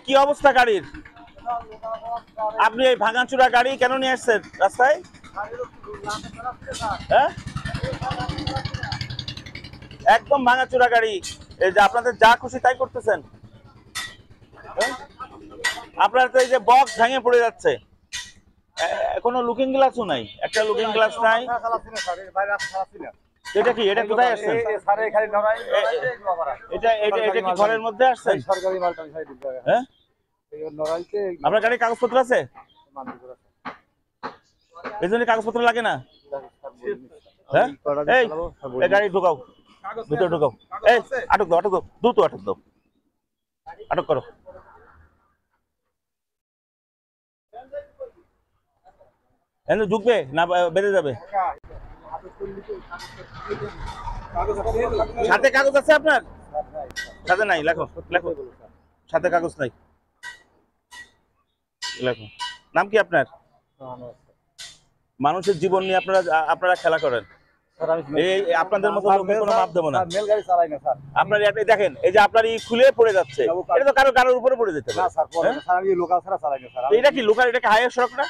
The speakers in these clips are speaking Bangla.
কি অবস্থা গাড়ির? আপনি এই ভাঙাচুরা গাড়ি কেন নিয়ে আসছেন রাস্তায়? হ্যাঁ, একদম ভাঙাচুরা গাড়ি। এই যে আপনাদের যা খুশি তাই করতেছেন। আপনার তো এই যে বক্স ভেঙে পড়ে যাচ্ছে, কোনো লুকিং গ্লাসও নাই, একটা লুকিং গ্লাস নাই। এটা কি, এটা কোথায় আসছেন? এটা এটা এটা কি ঘরের মধ্যে আসছেন? হ্যাঁ, আপনার গাড়ির কাগজপত্র আছে? এই জন্য কাগজপত্র লাগে না? হ্যাঁ, এই গাড়ি ঢুকাও, ভিতরে ঢুকাও। এই আটক দাও, আটক দাও, দ্রুত আটক দাও, আটক করো। ঢুকবে না বেঁধে যাবে? সাথে কাগজ আছে আপনার? সাথে নাই, লেখো লেখো, সাথে কাগজ নাই, লেখো। নাম কি আপনার? মানুষের জীবন নিয়ে আপনারা আপনারা খেলা করেন। এই আপনাদের মতো লোকের কোনো মাপ দেবো না। আপনার দেখেন, এই যে আপনার খুলে পড়ে যাচ্ছে, এটা তো কারো কারোর উপরে পড়ে যেতে পারে। এটা কি লোকাল, এটা কি হাইওয়ে সড়ক না?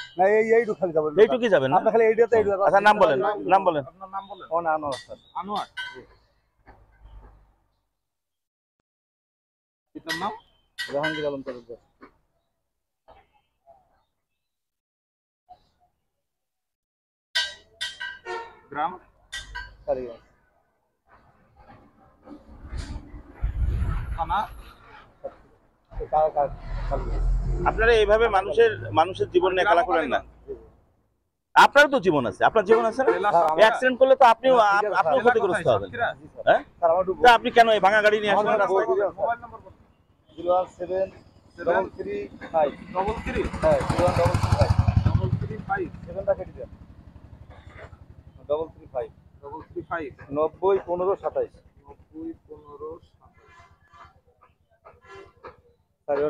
এইটুকুই যাবেন না? আচ্ছা, নাম বলেন, নাম বলেন। আনোয়ার। নাম জাহাঙ্গীর আলম তালুকদার। গ্রাম কালীগঞ্জ। থানা আপনারা এইভাবে মানুষের মানুষের জীবন নিয়ে খেলা করেন না। আপনারও তো জীবন আছে, আপনার জীবন আছে না? অ্যাক্সিডেন্ট করলে তো আপনিও ক্ষতিগ্রস্ত হবেন। হ্যাঁ, আপনি কেন এই ভাঙা গাড়ি নিয়ে আসলেন রাস্তায়? মোবাইল নম্বর বলুন। 017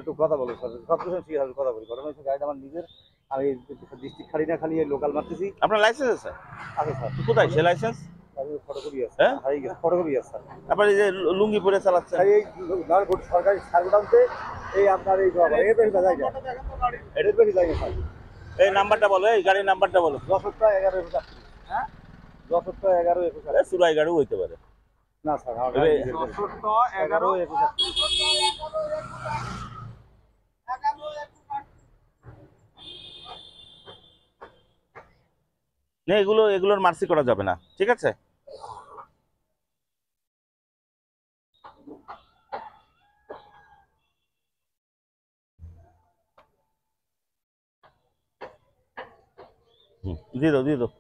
একটু কথা বলো স্যার, সবকিছু ঠিক আছে, কথা বলি। ঘটনা হচ্ছে গাড়িটা আমার নিজের, আমি ডিস্ট্রিক্ট খালি না খালি লোকাল মারতেছি। আপনার লাইসেন্স আছে? আছে স্যার। কোথায় সে লাইসেন্স? ফটোকপি আছে। হ্যাঁ, হারিয়ে গেছে, ফটোকপি আছে স্যার। আপনার এই যে লুঙ্গি পরে চালাচ্ছেন, এই সরকারি সার্কুলারতে এই আপনার এই বেশি যায় না, এর বেশি যায় না স্যার। এই নাম্বারটা বলো, এই গাড়ির নাম্বারটা বলো। 11 হ্যাঁ, 11 সুরাই গাড়িও হইতে পারে না স্যার, আমার 11 না, এগুলোর মার্সি করা যাবে না, ঠিক আছে? দিয়ে দাও, দিয়ে দাও।